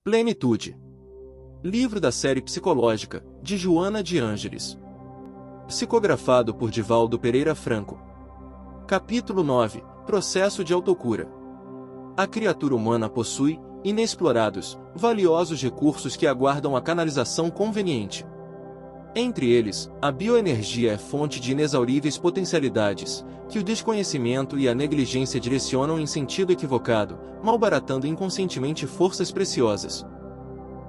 Plenitude. Livro da série psicológica, de Joana de Ângeles. Psicografado por Divaldo Pereira Franco. Capítulo 9. Processo de autocura. A criatura humana possui, inexplorados, valiosos recursos que aguardam a canalização conveniente. Entre eles, a bioenergia é fonte de inexauríveis potencialidades, que o desconhecimento e a negligência direcionam em sentido equivocado, malbaratando inconscientemente forças preciosas.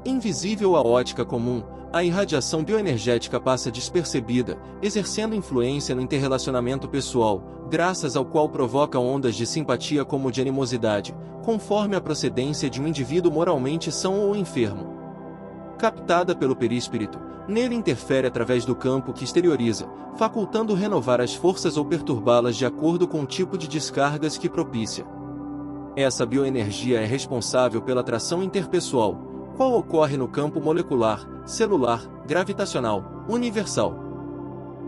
Invisível à ótica comum, a irradiação bioenergética passa despercebida, exercendo influência no interrelacionamento pessoal, graças ao qual provoca ondas de simpatia como de animosidade, conforme a procedência de um indivíduo moralmente são ou enfermo. Captada pelo perispírito, nele interfere através do campo que exterioriza, facultando renovar as forças ou perturbá-las de acordo com o tipo de descargas que propicia. Essa bioenergia é responsável pela atração interpessoal, qual ocorre no campo molecular, celular, gravitacional, universal.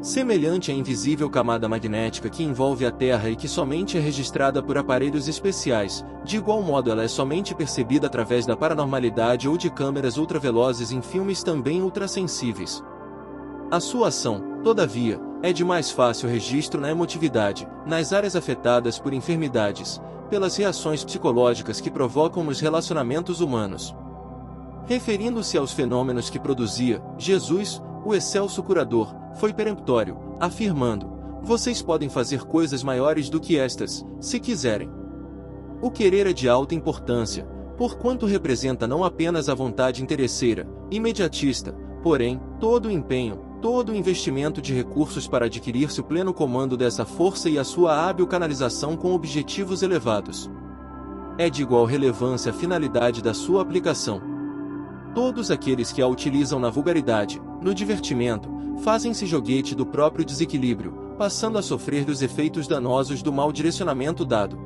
Semelhante à invisível camada magnética que envolve a Terra e que somente é registrada por aparelhos especiais, de igual modo ela é somente percebida através da paranormalidade ou de câmeras ultravelozes em filmes também ultrassensíveis. A sua ação, todavia, é de mais fácil registro na emotividade, nas áreas afetadas por enfermidades, pelas reações psicológicas que provocam nos relacionamentos humanos. Referindo-se aos fenômenos que produzia, Jesus, o excelso curador, foi peremptório, afirmando: vocês podem fazer coisas maiores do que estas, se quiserem. O querer é de alta importância, porquanto representa não apenas a vontade interesseira, imediatista, porém, todo o empenho, todo o investimento de recursos para adquirir-se o pleno comando dessa força e a sua hábil canalização com objetivos elevados. É de igual relevância a finalidade da sua aplicação. Todos aqueles que a utilizam na vulgaridade, no divertimento, fazem-se joguete do próprio desequilíbrio, passando a sofrer dos efeitos danosos do mau direcionamento dado.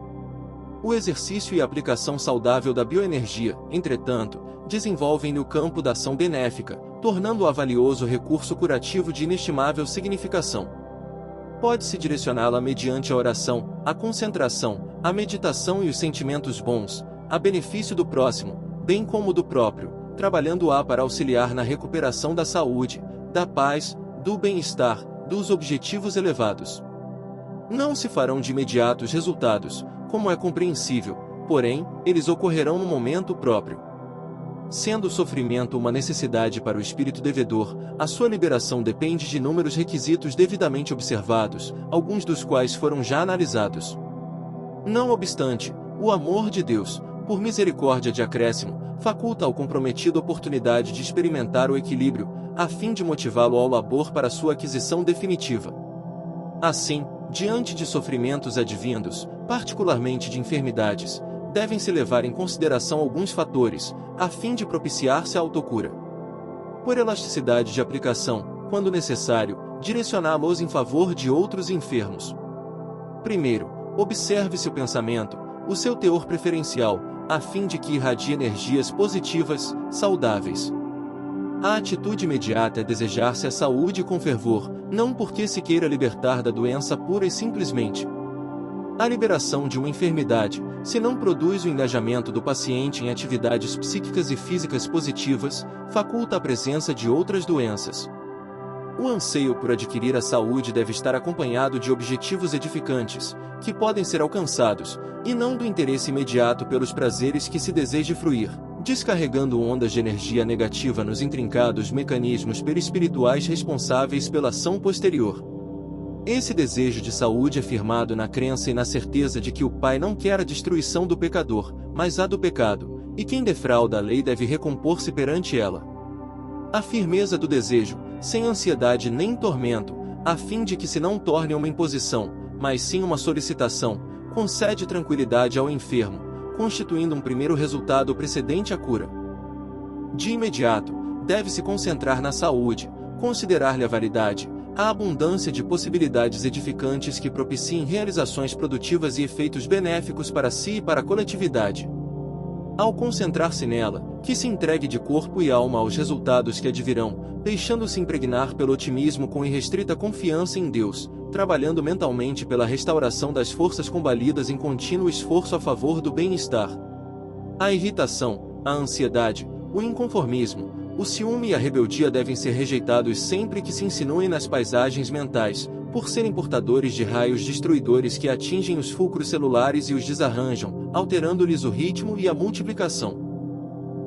O exercício e a aplicação saudável da bioenergia, entretanto, desenvolvem-lhe o campo da ação benéfica, tornando-a valioso recurso curativo de inestimável significação. Pode-se direcioná-la mediante a oração, a concentração, a meditação e os sentimentos bons, a benefício do próximo, bem como do próprio, trabalhando-a para auxiliar na recuperação da saúde, da paz, do bem-estar, dos objetivos elevados. Não se farão de imediato os resultados, como é compreensível, porém, eles ocorrerão no momento próprio. Sendo o sofrimento uma necessidade para o espírito devedor, a sua liberação depende de inúmeros requisitos devidamente observados, alguns dos quais foram já analisados. Não obstante, o amor de Deus, por misericórdia de acréscimo, faculta ao comprometido oportunidade de experimentar o equilíbrio, a fim de motivá-lo ao labor para sua aquisição definitiva. Assim, diante de sofrimentos advindos, particularmente de enfermidades, devem-se levar em consideração alguns fatores, a fim de propiciar-se a autocura. Por elasticidade de aplicação, quando necessário, direcioná-los em favor de outros enfermos. Primeiro, observe-se o pensamento, o seu teor preferencial, a fim de que irradie energias positivas, saudáveis. A atitude imediata é desejar-se a saúde com fervor, não porque se queira libertar da doença pura e simplesmente. A liberação de uma enfermidade, se não produz o engajamento do paciente em atividades psíquicas e físicas positivas, faculta a presença de outras doenças. O anseio por adquirir a saúde deve estar acompanhado de objetivos edificantes, que podem ser alcançados, e não do interesse imediato pelos prazeres que se deseje fruir, descarregando ondas de energia negativa nos intrincados mecanismos perispirituais responsáveis pela ação posterior. Esse desejo de saúde é firmado na crença e na certeza de que o Pai não quer a destruição do pecador, mas a do pecado, e quem defrauda a lei deve recompor-se perante ela. A firmeza do desejo, sem ansiedade nem tormento, a fim de que se não torne uma imposição, mas sim uma solicitação, concede tranquilidade ao enfermo, constituindo um primeiro resultado precedente à cura. De imediato, deve-se concentrar na saúde, considerar-lhe a validade, a abundância de possibilidades edificantes que propiciem realizações produtivas e efeitos benéficos para si e para a coletividade. Ao concentrar-se nela, que se entregue de corpo e alma aos resultados que advirão, deixando-se impregnar pelo otimismo com irrestrita confiança em Deus, trabalhando mentalmente pela restauração das forças combalidas em contínuo esforço a favor do bem-estar. A irritação, a ansiedade, o inconformismo, o ciúme e a rebeldia devem ser rejeitados sempre que se insinuem nas paisagens mentais, por serem portadores de raios destruidores que atingem os fulcros celulares e os desarranjam, alterando-lhes o ritmo e a multiplicação.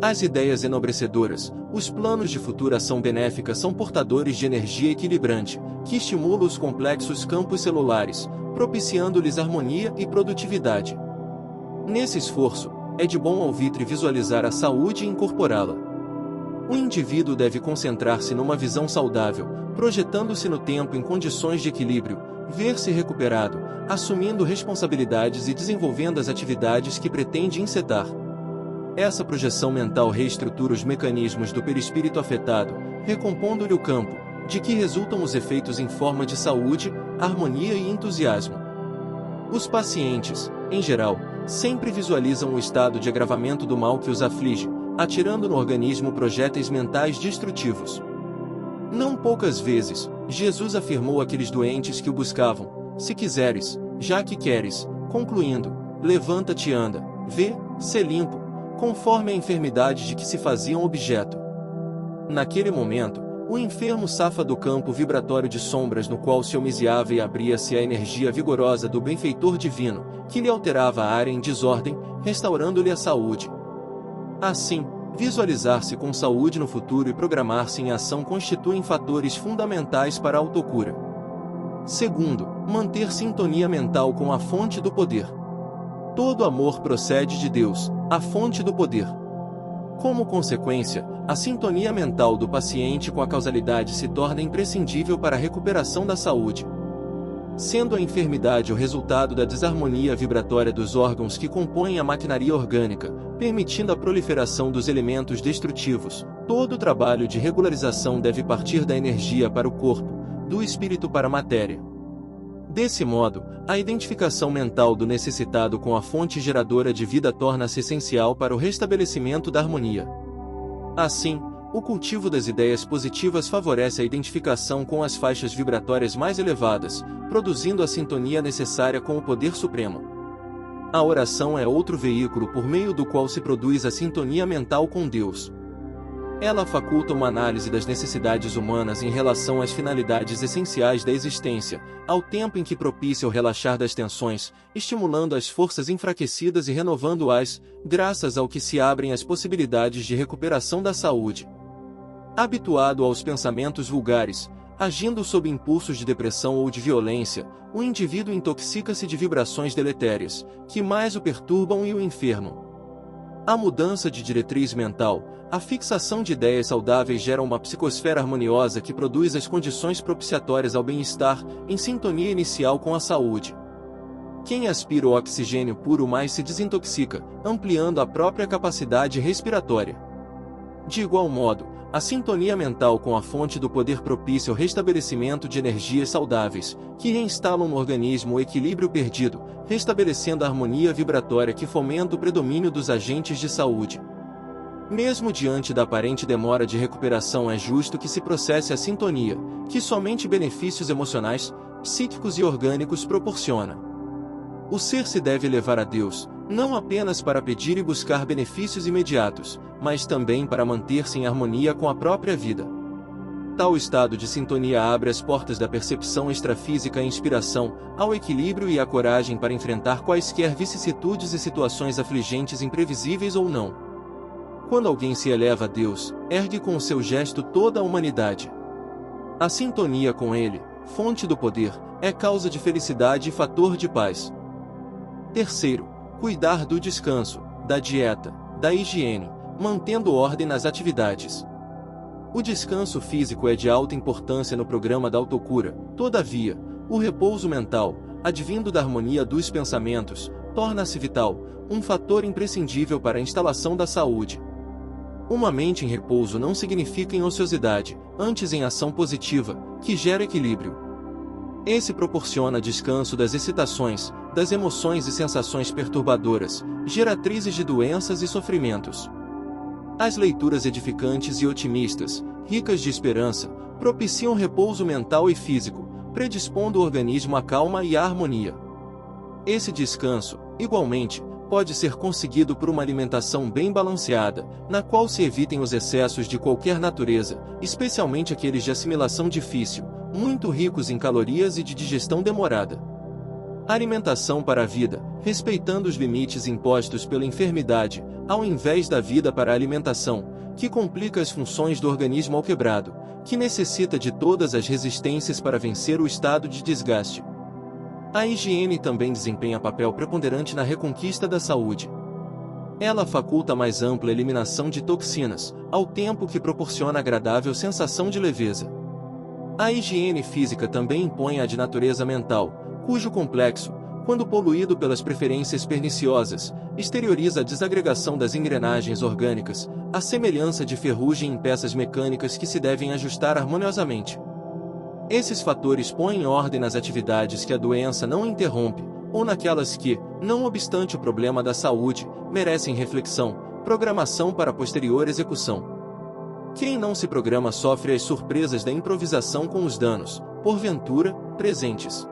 As ideias enobrecedoras, os planos de futura ação benéfica são portadores de energia equilibrante, que estimula os complexos campos celulares, propiciando-lhes harmonia e produtividade. Nesse esforço, é de bom alvitre visualizar a saúde e incorporá-la. O indivíduo deve concentrar-se numa visão saudável, projetando-se no tempo em condições de equilíbrio, ver-se recuperado, assumindo responsabilidades e desenvolvendo as atividades que pretende encetar. Essa projeção mental reestrutura os mecanismos do perispírito afetado, recompondo-lhe o campo, de que resultam os efeitos em forma de saúde, harmonia e entusiasmo. Os pacientes, em geral, sempre visualizam o estado de agravamento do mal que os aflige, atirando no organismo projéteis mentais destrutivos. Não poucas vezes, Jesus afirmou àqueles doentes que o buscavam: se quiseres, já que queres, concluindo, levanta-te e anda, vê, sê limpo, conforme a enfermidade de que se faziam objeto. Naquele momento, o enfermo safa do campo vibratório de sombras no qual se homiziava e abria-se a energia vigorosa do benfeitor divino, que lhe alterava a área em desordem, restaurando-lhe a saúde. Assim, visualizar-se com saúde no futuro e programar-se em ação constituem fatores fundamentais para a autocura. Segundo, manter sintonia mental com a fonte do poder. Todo amor procede de Deus, a fonte do poder. Como consequência, a sintonia mental do paciente com a causalidade se torna imprescindível para a recuperação da saúde. Sendo a enfermidade o resultado da desarmonia vibratória dos órgãos que compõem a maquinaria orgânica, permitindo a proliferação dos elementos destrutivos, todo o trabalho de regularização deve partir da energia para o corpo, do espírito para a matéria. Desse modo, a identificação mental do necessitado com a fonte geradora de vida torna-se essencial para o restabelecimento da harmonia. Assim, o cultivo das ideias positivas favorece a identificação com as faixas vibratórias mais elevadas, produzindo a sintonia necessária com o poder supremo. A oração é outro veículo por meio do qual se produz a sintonia mental com Deus. Ela faculta uma análise das necessidades humanas em relação às finalidades essenciais da existência, ao tempo em que propicia o relaxar das tensões, estimulando as forças enfraquecidas e renovando-as, graças ao que se abrem as possibilidades de recuperação da saúde. Habituado aos pensamentos vulgares, agindo sob impulsos de depressão ou de violência, o indivíduo intoxica-se de vibrações deletérias, que mais o perturbam e o enfermam. A mudança de diretriz mental, a fixação de ideias saudáveis gera uma psicosfera harmoniosa que produz as condições propiciatórias ao bem-estar, em sintonia inicial com a saúde. Quem aspira o oxigênio puro mais se desintoxica, ampliando a própria capacidade respiratória. De igual modo, a sintonia mental com a fonte do poder propicia o restabelecimento de energias saudáveis, que reinstalam no organismo o equilíbrio perdido, restabelecendo a harmonia vibratória que fomenta o predomínio dos agentes de saúde. Mesmo diante da aparente demora de recuperação, é justo que se processe a sintonia, que somente benefícios emocionais, psíquicos e orgânicos proporciona. O ser se deve elevar a Deus, não apenas para pedir e buscar benefícios imediatos, mas também para manter-se em harmonia com a própria vida. Tal estado de sintonia abre as portas da percepção extrafísica à inspiração, ao equilíbrio e à coragem para enfrentar quaisquer vicissitudes e situações afligentes, imprevisíveis ou não. Quando alguém se eleva a Deus, ergue com o seu gesto toda a humanidade. A sintonia com Ele, fonte do poder, é causa de felicidade e fator de paz. Terceiro, cuidar do descanso, da dieta, da higiene, mantendo ordem nas atividades. O descanso físico é de alta importância no programa da autocura, todavia, o repouso mental, advindo da harmonia dos pensamentos, torna-se vital, um fator imprescindível para a instalação da saúde. Uma mente em repouso não significa em ociosidade, antes em ação positiva, que gera equilíbrio. Esse proporciona descanso das excitações, das emoções e sensações perturbadoras, geratrizes de doenças e sofrimentos. As leituras edificantes e otimistas, ricas de esperança, propiciam repouso mental e físico, predispondo o organismo à calma e à harmonia. Esse descanso, igualmente, pode ser conseguido por uma alimentação bem balanceada, na qual se evitem os excessos de qualquer natureza, especialmente aqueles de assimilação difícil, muito ricos em calorias e de digestão demorada. Alimentação para a vida, respeitando os limites impostos pela enfermidade, ao invés da vida para a alimentação, que complica as funções do organismo ao quebrado, que necessita de todas as resistências para vencer o estado de desgaste. A higiene também desempenha papel preponderante na reconquista da saúde. Ela faculta mais ampla eliminação de toxinas, ao tempo que proporciona agradável sensação de leveza. A higiene física também impõe a de natureza mental, cujo complexo, quando poluído pelas preferências perniciosas, exterioriza a desagregação das engrenagens orgânicas, a semelhança de ferrugem em peças mecânicas que se devem ajustar harmoniosamente. Esses fatores põem ordem nas atividades que a doença não interrompe, ou naquelas que, não obstante o problema da saúde, merecem reflexão, programação para posterior execução. Quem não se programa sofre as surpresas da improvisação com os danos, porventura, presentes.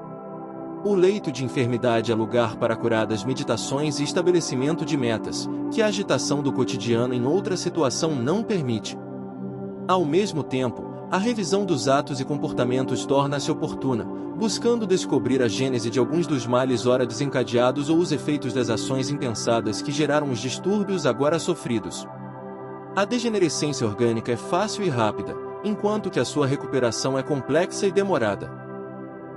O leito de enfermidade é lugar para curadas meditações e estabelecimento de metas, que a agitação do cotidiano em outra situação não permite. Ao mesmo tempo, a revisão dos atos e comportamentos torna-se oportuna, buscando descobrir a gênese de alguns dos males ora desencadeados ou os efeitos das ações impensadas que geraram os distúrbios agora sofridos. A degenerescência orgânica é fácil e rápida, enquanto que a sua recuperação é complexa e demorada.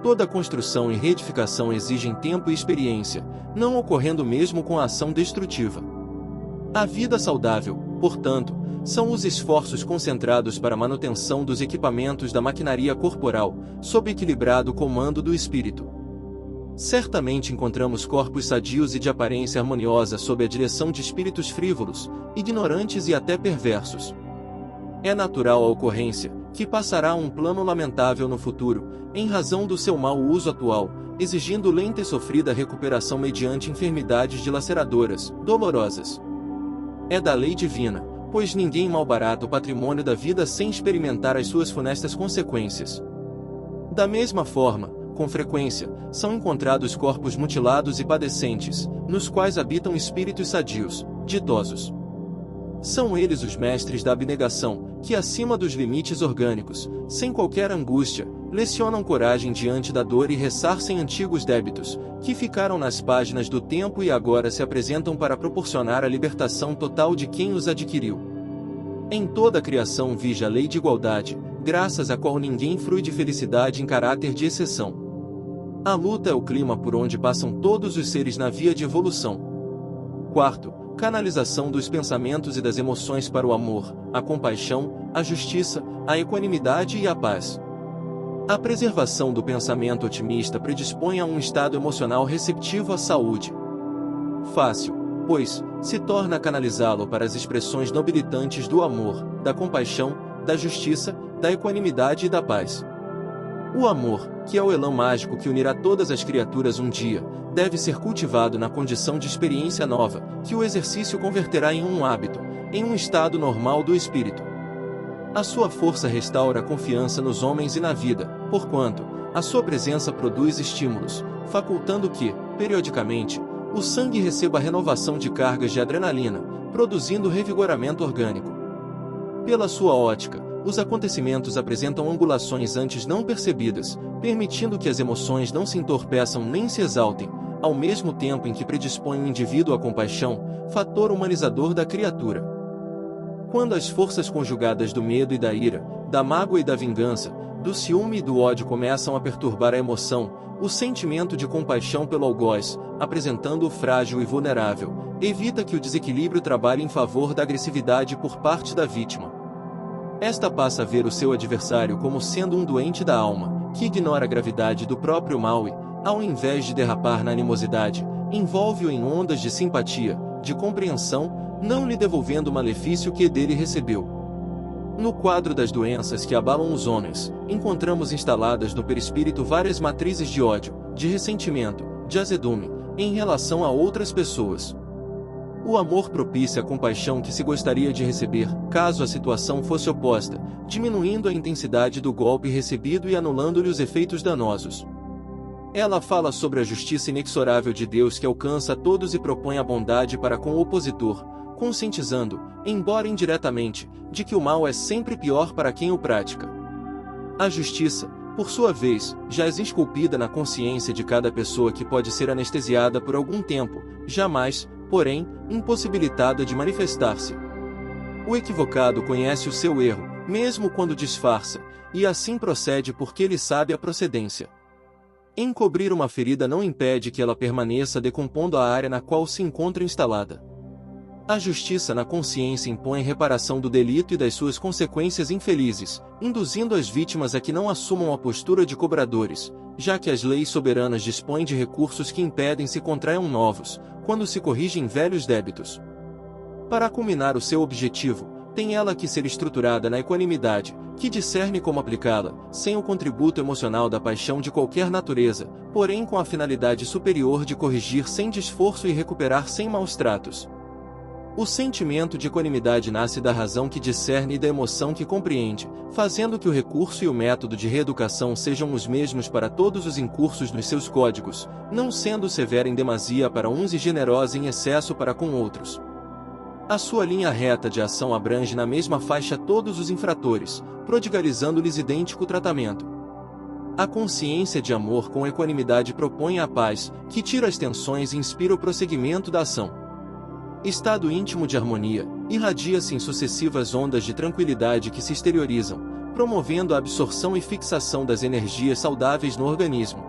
Toda construção e reedificação exigem tempo e experiência, não ocorrendo mesmo com a ação destrutiva. A vida saudável, portanto, são os esforços concentrados para a manutenção dos equipamentos da maquinaria corporal, sob equilibrado comando do espírito. Certamente encontramos corpos sadios e de aparência harmoniosa sob a direção de espíritos frívolos, ignorantes e até perversos. É natural a ocorrência, que passará a um plano lamentável no futuro, em razão do seu mau uso atual, exigindo lenta e sofrida recuperação mediante enfermidades dilaceradoras, dolorosas. É da lei divina, pois ninguém malbarata o patrimônio da vida sem experimentar as suas funestas consequências. Da mesma forma, com frequência, são encontrados corpos mutilados e padecentes, nos quais habitam espíritos sadios, ditosos. São eles os mestres da abnegação, que acima dos limites orgânicos, sem qualquer angústia, lecionam coragem diante da dor e ressarcem antigos débitos, que ficaram nas páginas do tempo e agora se apresentam para proporcionar a libertação total de quem os adquiriu. Em toda a criação vige a lei de igualdade, graças à qual ninguém frui de felicidade em caráter de exceção. A luta é o clima por onde passam todos os seres na via de evolução. Quarto, canalização dos pensamentos e das emoções para o amor, a compaixão, a justiça, a equanimidade e a paz. A preservação do pensamento otimista predispõe a um estado emocional receptivo à saúde. Fácil, pois, se torna canalizá-lo para as expressões nobilitantes do amor, da compaixão, da justiça, da equanimidade e da paz. O amor, que é o elan mágico que unirá todas as criaturas um dia, deve ser cultivado na condição de experiência nova, que o exercício converterá em um hábito, em um estado normal do espírito. A sua força restaura a confiança nos homens e na vida, porquanto, a sua presença produz estímulos, facultando que, periodicamente, o sangue receba a renovação de cargas de adrenalina, produzindo revigoramento orgânico. Pela sua ótica, os acontecimentos apresentam angulações antes não percebidas, permitindo que as emoções não se entorpeçam nem se exaltem, ao mesmo tempo em que predispõe o indivíduo à compaixão, fator humanizador da criatura. Quando as forças conjugadas do medo e da ira, da mágoa e da vingança, do ciúme e do ódio começam a perturbar a emoção, o sentimento de compaixão pelo algoz, apresentando-o frágil e vulnerável, evita que o desequilíbrio trabalhe em favor da agressividade por parte da vítima. Esta passa a ver o seu adversário como sendo um doente da alma, que ignora a gravidade do próprio mal e, ao invés de derrapar na animosidade, envolve-o em ondas de simpatia, de compreensão, não lhe devolvendo o malefício que dele recebeu. No quadro das doenças que abalam os homens, encontramos instaladas no perispírito várias matrizes de ódio, de ressentimento, de azedume, em relação a outras pessoas. O amor propicia a compaixão que se gostaria de receber, caso a situação fosse oposta, diminuindo a intensidade do golpe recebido e anulando-lhe os efeitos danosos. Ela fala sobre a justiça inexorável de Deus que alcança a todos e propõe a bondade para com o opositor, conscientizando, embora indiretamente, de que o mal é sempre pior para quem o pratica. A justiça, por sua vez, jaz esculpida na consciência de cada pessoa que pode ser anestesiada por algum tempo, jamais, porém, impossibilitada de manifestar-se. O equivocado conhece o seu erro, mesmo quando disfarça, e assim procede porque ele sabe a procedência. Encobrir uma ferida não impede que ela permaneça decompondo a área na qual se encontra instalada. A justiça na consciência impõe reparação do delito e das suas consequências infelizes, induzindo as vítimas a que não assumam a postura de cobradores, já que as leis soberanas dispõem de recursos que impedem se contraiam novos, quando se corrigem velhos débitos. Para culminar o seu objetivo, tem ela que ser estruturada na equanimidade, que discerne como aplicá-la, sem o contributo emocional da paixão de qualquer natureza, porém com a finalidade superior de corrigir sem desforço e recuperar sem maus tratos. O sentimento de equanimidade nasce da razão que discerne e da emoção que compreende, fazendo que o recurso e o método de reeducação sejam os mesmos para todos os incursos nos seus códigos, não sendo severa em demasia para uns e generosa em excesso para com outros. A sua linha reta de ação abrange na mesma faixa todos os infratores, prodigalizando-lhes idêntico tratamento. A consciência de amor com equanimidade propõe a paz, que tira as tensões e inspira o prosseguimento da ação. Estado íntimo de harmonia, irradia-se em sucessivas ondas de tranquilidade que se exteriorizam, promovendo a absorção e fixação das energias saudáveis no organismo.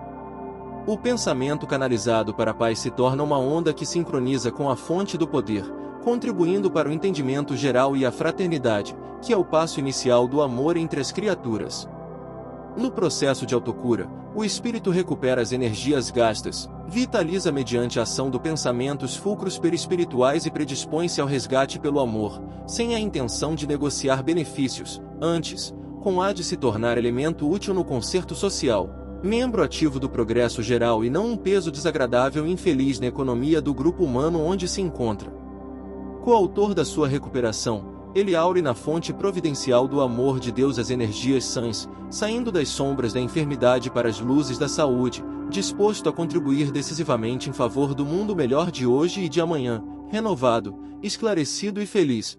O pensamento canalizado para a paz se torna uma onda que sincroniza com a fonte do poder, contribuindo para o entendimento geral e a fraternidade, que é o passo inicial do amor entre as criaturas. No processo de autocura, o espírito recupera as energias gastas, vitaliza mediante a ação do pensamento os fulcros perispirituais e predispõe-se ao resgate pelo amor, sem a intenção de negociar benefícios, antes, com a de se tornar elemento útil no concerto social, membro ativo do progresso geral e não um peso desagradável e infeliz na economia do grupo humano onde se encontra. Coautor da sua recuperação, ele aure na fonte providencial do amor de Deus as energias sãs, saindo das sombras da enfermidade para as luzes da saúde, disposto a contribuir decisivamente em favor do mundo melhor de hoje e de amanhã, renovado, esclarecido e feliz.